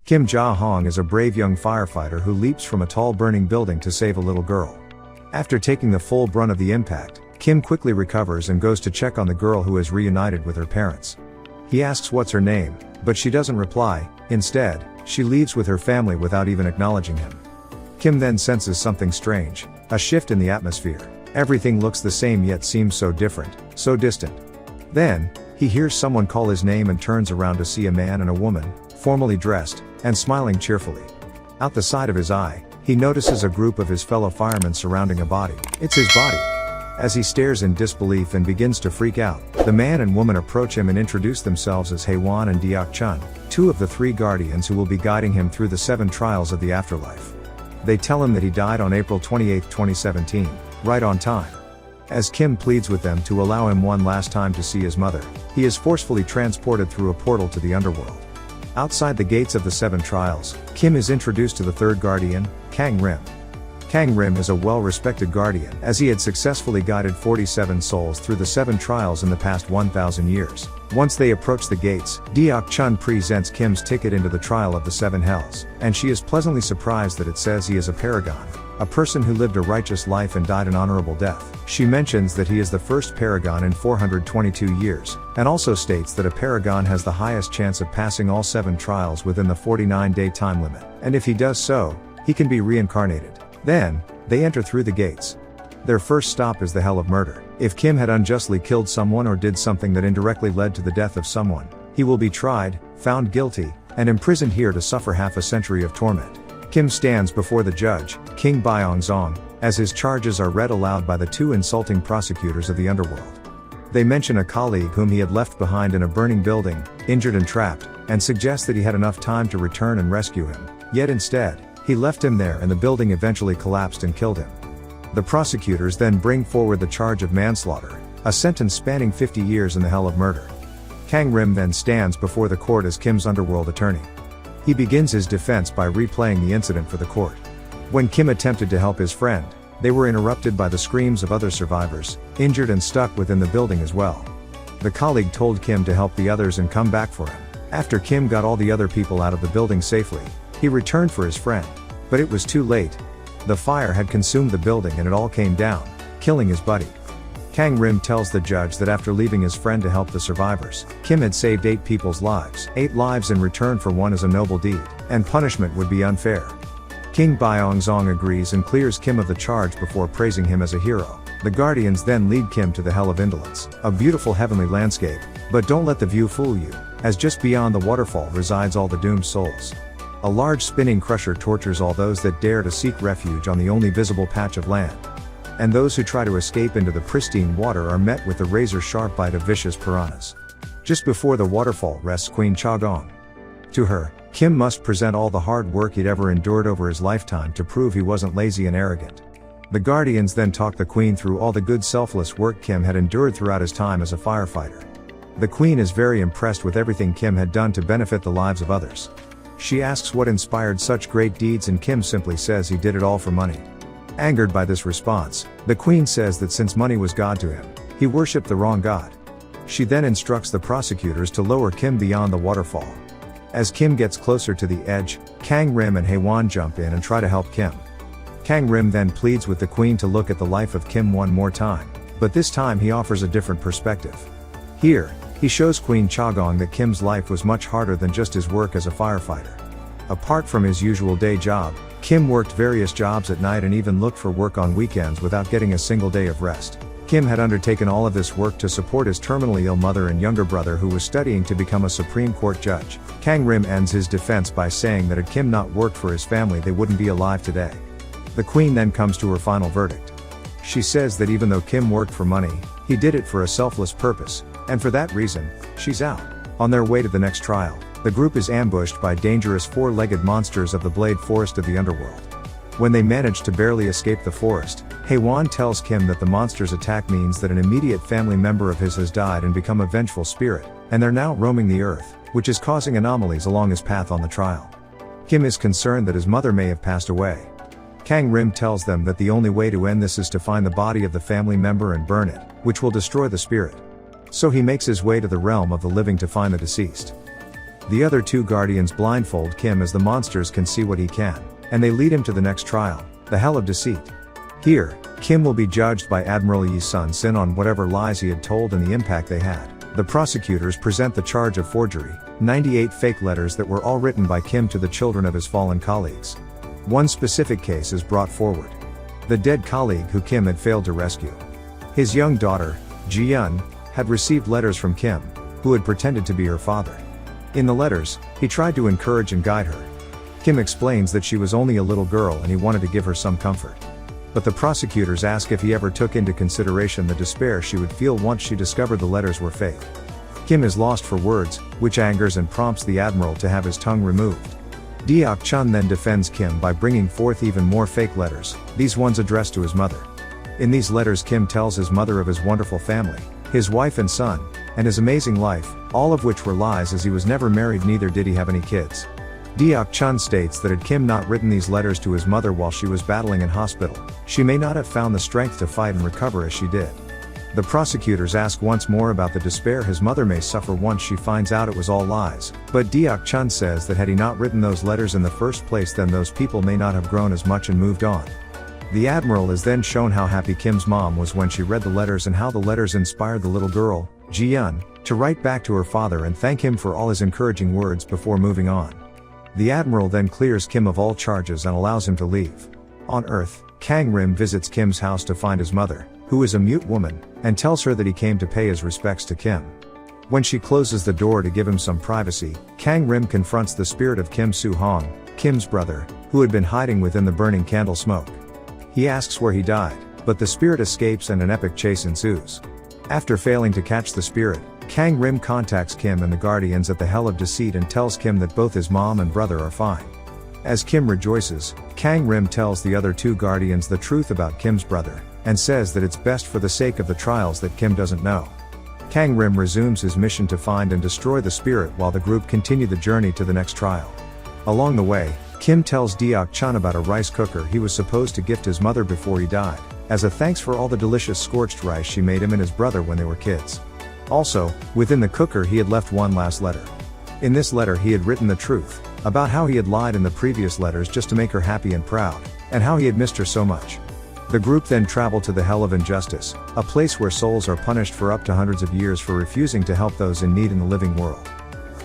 Kim Ja-hong is a brave young firefighter who leaps from a tall burning building to save a little girl. After taking the full brunt of the impact, Kim quickly recovers and goes to check on the girl who has reunited with her parents. He asks what's her name, but she doesn't reply. Instead, she leaves with her family without even acknowledging him. Kim then senses something strange, a shift in the atmosphere. Everything looks the same yet seems so different, so distant. Then, he hears someone call his name and turns around to see a man and a woman, formally dressed, and smiling cheerfully. Out the side of his eye, he notices a group of his fellow firemen surrounding a body. It's his body. As he stares in disbelief and begins to freak out, the man and woman approach him and introduce themselves as Haewon and Deok-chun, two of the three guardians who will be guiding him through the 7 trials of the afterlife. They tell him that he died on April 28, 2017, right on time. As Kim pleads with them to allow him one last time to see his mother, he is forcefully transported through a portal to the underworld. Outside the gates of the 7 trials, Kim is introduced to the third guardian, Kang Rim. Kang Rim is a well-respected guardian, as he had successfully guided 47 souls through the 7 trials in the past 1,000 years. Once they approach the gates, Deok-chun presents Kim's ticket into the trial of the 7 hells, and she is pleasantly surprised that it says he is a paragon, a person who lived a righteous life and died an honorable death. She mentions that he is the first paragon in 422 years, and also states that a paragon has the highest chance of passing all 7 trials within the 49-day time limit, and if he does so, he can be reincarnated. Then, they enter through the gates. Their first stop is the Hell of Murder. If Kim had unjustly killed someone or did something that indirectly led to the death of someone, he will be tried, found guilty, and imprisoned here to suffer half a century of torment. Kim stands before the judge, King Byong-zong, as his charges are read aloud by the 2 insulting prosecutors of the underworld. They mention a colleague whom he had left behind in a burning building, injured and trapped, and suggest that he had enough time to return and rescue him. Yet instead, he left him there and the building eventually collapsed and killed him. The prosecutors then bring forward the charge of manslaughter, a sentence spanning 50 years in the Hell of Murder. Kang Rim then stands before the court as Kim's underworld attorney. He begins his defense by replaying the incident for the court. When Kim attempted to help his friend, they were interrupted by the screams of other survivors, injured and stuck within the building as well. The colleague told Kim to help the others and come back for him. After Kim got all the other people out of the building safely, he returned for his friend. But it was too late. The fire had consumed the building and it all came down, killing his buddy. Kang Rim tells the judge that after leaving his friend to help the survivors, Kim had saved 8 people's lives. 8 lives in return for one is a noble deed, and punishment would be unfair. King Byong-zong agrees and clears Kim of the charge before praising him as a hero. The guardians then lead Kim to the Hell of Indolence, a beautiful heavenly landscape, but don't let the view fool you, as just beyond the waterfall resides all the doomed souls. A large spinning crusher tortures all those that dare to seek refuge on the only visible patch of land. And those who try to escape into the pristine water are met with the razor-sharp bite of vicious piranhas. Just before the waterfall rests Queen Cha-gong. To her, Kim must present all the hard work he'd ever endured over his lifetime to prove he wasn't lazy and arrogant. The guardians then talk the Queen through all the good selfless work Kim had endured throughout his time as a firefighter. The Queen is very impressed with everything Kim had done to benefit the lives of others. She asks what inspired such great deeds and Kim simply says he did it all for money. Angered by this response, the Queen says that since money was God to him, he worshipped the wrong God. She then instructs the prosecutors to lower Kim beyond the waterfall. As Kim gets closer to the edge, Kang Rim and Haewon jump in and try to help Kim. Kang Rim then pleads with the Queen to look at the life of Kim one more time, but this time he offers a different perspective. Here, he shows Queen Cha-gong that Kim's life was much harder than just his work as a firefighter. Apart from his usual day job, Kim worked various jobs at night and even looked for work on weekends without getting a single day of rest. Kim had undertaken all of this work to support his terminally ill mother and younger brother who was studying to become a Supreme Court judge. Kang Rim ends his defense by saying that had Kim not worked for his family they wouldn't be alive today. The Queen then comes to her final verdict. She says that even though Kim worked for money, he did it for a selfless purpose, and for that reason, she's out. On their way to the next trial, the group is ambushed by dangerous 4-legged monsters of the Blade Forest of the underworld. When they manage to barely escape the forest, Haewon tells Kim that the monster's attack means that an immediate family member of his has died and become a vengeful spirit, and they're now roaming the earth, which is causing anomalies along his path on the trial. Kim is concerned that his mother may have passed away. Kang Rim tells them that the only way to end this is to find the body of the family member and burn it, which will destroy the spirit. So he makes his way to the realm of the living to find the deceased. The other two guardians blindfold Kim as the monsters can see what he can, and they lead him to the next trial, the Hell of Deceit. Here, Kim will be judged by Admiral Yi Sun-sin on whatever lies he had told and the impact they had. The prosecutors present the charge of forgery, 98 fake letters that were all written by Kim to the children of his fallen colleagues. One specific case is brought forward. The dead colleague who Kim had failed to rescue. His young daughter, Ji-yeon, had received letters from Kim, who had pretended to be her father. In the letters, he tried to encourage and guide her. Kim explains that she was only a little girl and he wanted to give her some comfort. But the prosecutors ask if he ever took into consideration the despair she would feel once she discovered the letters were fake. Kim is lost for words, which angers and prompts the admiral to have his tongue removed. Deok-chun then defends Kim by bringing forth even more fake letters, these ones addressed to his mother. In these letters Kim tells his mother of his wonderful family, his wife and son, and his amazing life, all of which were lies as he was never married, neither did he have any kids. Deok-chun states that had Kim not written these letters to his mother while she was battling in hospital, she may not have found the strength to fight and recover as she did. The prosecutors ask once more about the despair his mother may suffer once she finds out it was all lies, but Deok-chun says that had he not written those letters in the first place, then those people may not have grown as much and moved on. The admiral is then shown how happy Kim's mom was when she read the letters and how the letters inspired the little girl, Ji-yeon, to write back to her father and thank him for all his encouraging words before moving on. The admiral then clears Kim of all charges and allows him to leave. On Earth, Kang-rim visits Kim's house to find his mother, who is a mute woman, and tells her that he came to pay his respects to Kim. When she closes the door to give him some privacy, Kang-rim confronts the spirit of Kim Soo-hong, Kim's brother, who had been hiding within the burning candle smoke. He asks where he died, but the spirit escapes and an epic chase ensues. After failing to catch the spirit, Kang-rim contacts Kim and the Guardians at the Hell of Deceit and tells Kim that both his mom and brother are fine. As Kim rejoices, Kang-rim tells the other two Guardians the truth about Kim's brother, and says that it's best for the sake of the trials that Kim doesn't know. Kang-rim resumes his mission to find and destroy the spirit while the group continue the journey to the next trial. Along the way, Kim tells Deok-chun about a rice cooker he was supposed to gift his mother before he died, as a thanks for all the delicious scorched rice she made him and his brother when they were kids. Also, within the cooker he had left one last letter. In this letter he had written the truth, about how he had lied in the previous letters just to make her happy and proud, and how he had missed her so much. The group then traveled to the Hell of Injustice, a place where souls are punished for up to hundreds of years for refusing to help those in need in the living world.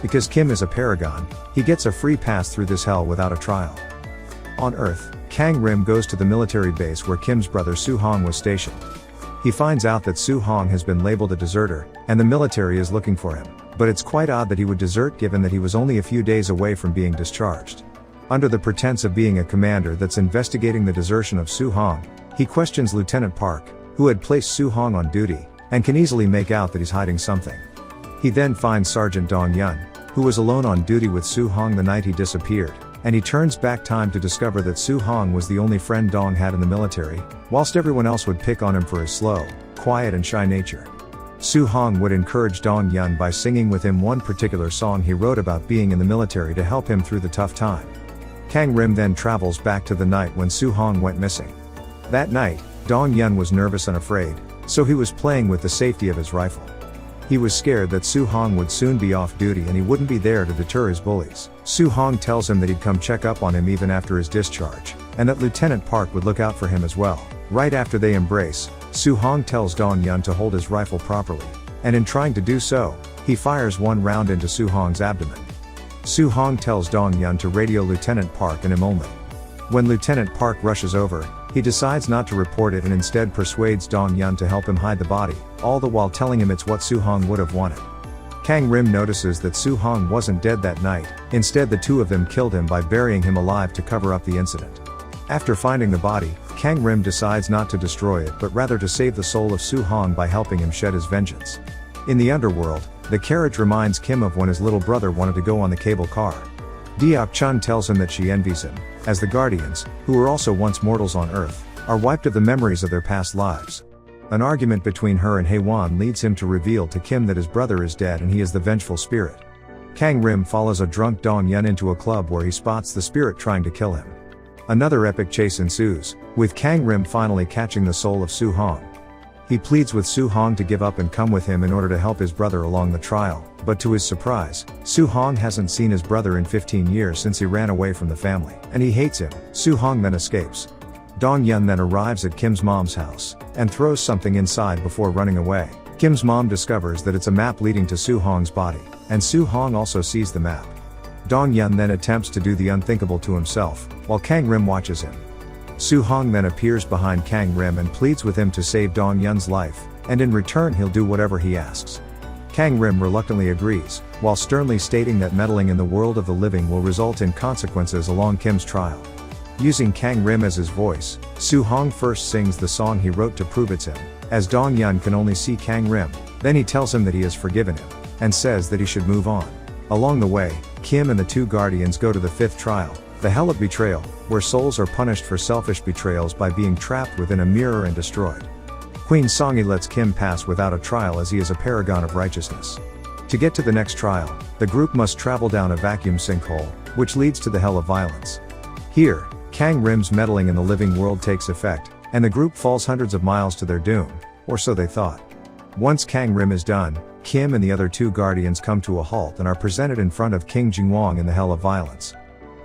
Because Kim is a paragon, he gets a free pass through this hell without a trial. On Earth, Kang-rim goes to the military base where Kim's brother Soo-hong was stationed. He finds out that Soo-hong has been labeled a deserter, and the military is looking for him, but it's quite odd that he would desert given that he was only a few days away from being discharged. Under the pretense of being a commander that's investigating the desertion of Soo-hong, he questions Lieutenant Park, who had placed Soo-hong on duty, and can easily make out that he's hiding something. He then finds Sergeant Dong-yeon, who was alone on duty with Soo-hong the night he disappeared, and he turns back time to discover that Soo-hong was the only friend Dong had in the military, whilst everyone else would pick on him for his slow, quiet and shy nature. Soo-hong would encourage Dong-yeon by singing with him one particular song he wrote about being in the military to help him through the tough time. Kang-rim then travels back to the night when Soo-hong went missing. That night, Dong-yeon was nervous and afraid, so he was playing with the safety of his rifle. He was scared that Soo-hong would soon be off duty and he wouldn't be there to deter his bullies. Soo-hong tells him that he'd come check up on him even after his discharge, and that Lieutenant Park would look out for him as well. Right after they embrace, Soo-hong tells Dong-yeon to hold his rifle properly, and in trying to do so, he fires one round into Soo-hong's abdomen. Soo-hong tells Dong-yeon to radio Lieutenant Park and him only. When Lieutenant Park rushes over, he decides not to report it and instead persuades Dong-yeon to help him hide the body, all the while telling him it's what Soo-hong would have wanted. Kang-rim notices that Soo-hong wasn't dead that night, instead the two of them killed him by burying him alive to cover up the incident. After finding the body, Kang-rim decides not to destroy it but rather to save the soul of Soo-hong by helping him shed his vengeance. In the underworld, the carriage reminds Kim of when his little brother wanted to go on the cable car. Deok-chun tells him that she envies him, as the Guardians, who were also once mortals on Earth, are wiped of the memories of their past lives. An argument between her and Haewon leads him to reveal to Kim that his brother is dead and he is the vengeful spirit. Kang-rim follows a drunk Dong-yeon into a club where he spots the spirit trying to kill him. Another epic chase ensues, with Kang-rim finally catching the soul of Soo-hong. He pleads with Soo-hong to give up and come with him in order to help his brother along the trial, but to his surprise, Soo-hong hasn't seen his brother in 15 years since he ran away from the family, and he hates him. Soo-hong then escapes. Dong-yeon then arrives at Kim's mom's house, and throws something inside before running away. Kim's mom discovers that it's a map leading to Soo-hong's body, and Soo-hong also sees the map. Dong-yeon then attempts to do the unthinkable to himself, while Kang-rim watches him. Soo-hong then appears behind Kang-rim and pleads with him to save Dong-yeon's life, and in return he'll do whatever he asks. Kang-rim reluctantly agrees, while sternly stating that meddling in the world of the living will result in consequences along Kim's trial. Using Kang-rim as his voice, Soo-hong first sings the song he wrote to prove it's him, as Dong-yeon can only see Kang-rim. Then he tells him that he has forgiven him, and says that he should move on. Along the way, Kim and the two guardians go to the fifth trial, the Hell of Betrayal, where souls are punished for selfish betrayals by being trapped within a mirror and destroyed. Queen Songi lets Kim pass without a trial as he is a paragon of righteousness. To get to the next trial, the group must travel down a vacuum sinkhole, which leads to the Hell of Violence. Here, Kang-rim's meddling in the living world takes effect, and the group falls hundreds of miles to their doom, or so they thought. Once Kang-rim is done, Kim and the other two guardians come to a halt and are presented in front of King Jingwang in the Hell of Violence.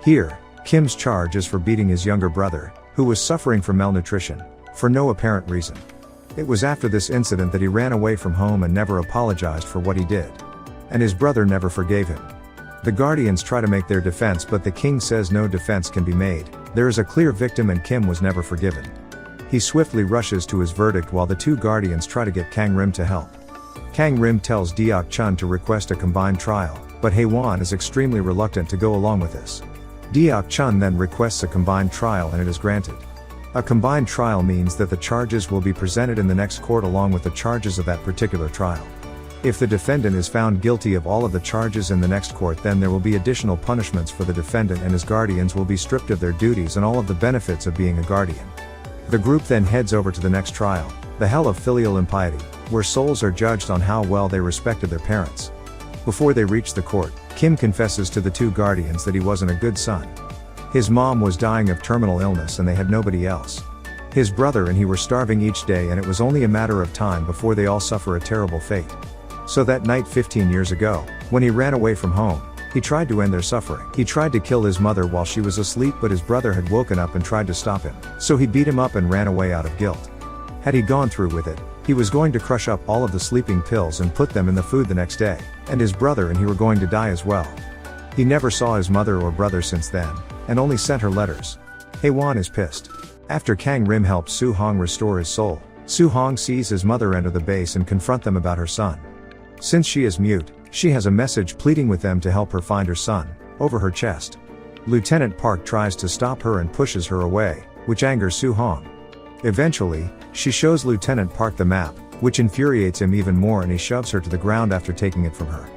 Here, Kim's charge is for beating his younger brother, who was suffering from malnutrition, for no apparent reason. It was after this incident that he ran away from home and never apologized for what he did. And his brother never forgave him. The guardians try to make their defense, but the king says no defense can be made. There is a clear victim and Kim was never forgiven. He swiftly rushes to his verdict while the two guardians try to get Kang-rim to help. Kang-rim tells Deok-chun to request a combined trial, but Hae-won is extremely reluctant to go along with this. Deok-chun then requests a combined trial and it is granted. A combined trial means that the charges will be presented in the next court along with the charges of that particular trial. If the defendant is found guilty of all of the charges in the next court, then there will be additional punishments for the defendant, and his guardians will be stripped of their duties and all of the benefits of being a guardian. The group then heads over to the next trial, the Hell of Filial Impiety, where souls are judged on how well they respected their parents. Before they reach the court, Kim confesses to the two guardians that he wasn't a good son. His mom was dying of terminal illness and they had nobody else. His brother and he were starving each day, and it was only a matter of time before they all suffer a terrible fate. So that night 15 years ago, when he ran away from home, he tried to end their suffering. He tried to kill his mother while she was asleep, but his brother had woken up and tried to stop him. So he beat him up and ran away out of guilt. Had he gone through with it, he was going to crush up all of the sleeping pills and put them in the food the next day, and his brother and he were going to die as well. He never saw his mother or brother since then, and only sent her letters. Hae-won is pissed. After Kang-rim helps Soo-hong restore his soul, Soo-hong sees his mother enter the base and confront them about her son. Since she is mute, she has a message pleading with them to help her find her son, over her chest. Lieutenant Park tries to stop her and pushes her away, which angers Soo-hong. Eventually, she shows Lieutenant Park the map, which infuriates him even more, and he shoves her to the ground after taking it from her.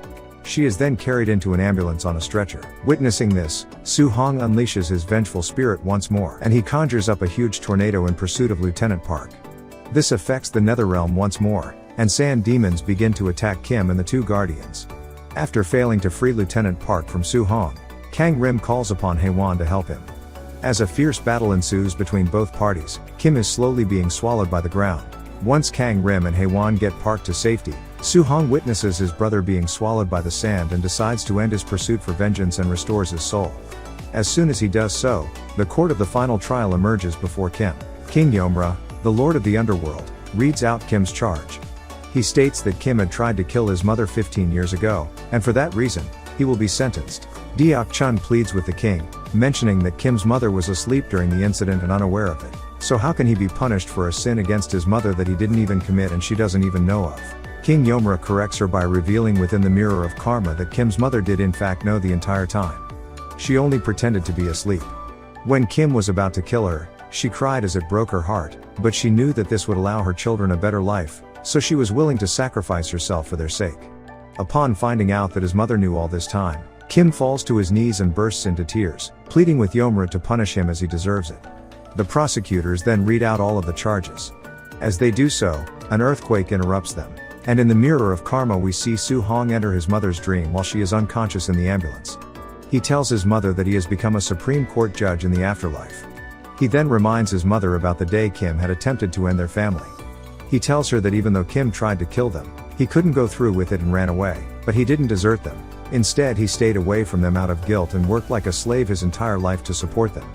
She is then carried into an ambulance on a stretcher. Witnessing this, Soo-hong unleashes his vengeful spirit once more, and he conjures up a huge tornado in pursuit of Lieutenant Park. This affects the Netherrealm once more, and sand demons begin to attack Kim and the two guardians. After failing to free Lieutenant Park from Soo-hong, Kang-rim calls upon Hae-won to help him. As a fierce battle ensues between both parties, Kim is slowly being swallowed by the ground. Once Kang-rim and Hae-won get Park to safety, Soo-hong witnesses his brother being swallowed by the sand and decides to end his pursuit for vengeance and restores his soul. As soon as he does so, the court of the final trial emerges before Kim. King Yong-hwa, the Lord of the Underworld, reads out Kim's charge. He states that Kim had tried to kill his mother 15 years ago, and for that reason, he will be sentenced. Deok-chun pleads with the king, mentioning that Kim's mother was asleep during the incident and unaware of it. So how can he be punished for a sin against his mother that he didn't even commit and she doesn't even know of? King Yong-hwa corrects her by revealing within the mirror of karma that Kim's mother did in fact know the entire time. She only pretended to be asleep. When Kim was about to kill her, she cried as it broke her heart, but she knew that this would allow her children a better life, so she was willing to sacrifice herself for their sake. Upon finding out that his mother knew all this time, Kim falls to his knees and bursts into tears, pleading with Yong-hwa to punish him as he deserves it. The prosecutors then read out all of the charges. As they do so, an earthquake interrupts them, and in the mirror of karma we see Soo-hong enter his mother's dream while she is unconscious in the ambulance. He tells his mother that he has become a Supreme Court judge in the afterlife. He then reminds his mother about the day Kim had attempted to end their family. He tells her that even though Kim tried to kill them, he couldn't go through with it and ran away, but he didn't desert them. Instead, he stayed away from them out of guilt and worked like a slave his entire life to support them.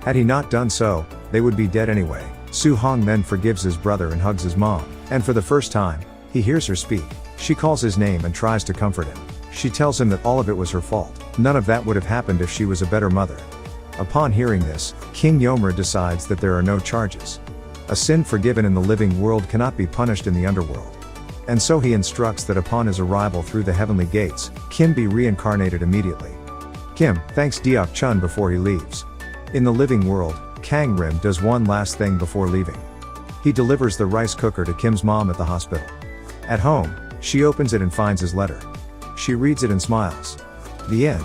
Had he not done so, they would be dead anyway. Soo-hong then forgives his brother and hugs his mom, and for the first time, he hears her speak. She calls his name and tries to comfort him. She tells him that all of it was her fault. None of that would have happened if she was a better mother. Upon hearing this, King Yomra decides that there are no charges. A sin forgiven in the living world cannot be punished in the underworld. And so he instructs that upon his arrival through the heavenly gates, Kim be reincarnated immediately. Kim thanks Deok Chun before he leaves. In the living world, Kang Rim does one last thing before leaving. He delivers the rice cooker to Kim's mom at the hospital. At home, she opens it and finds his letter. She reads it and smiles. The end.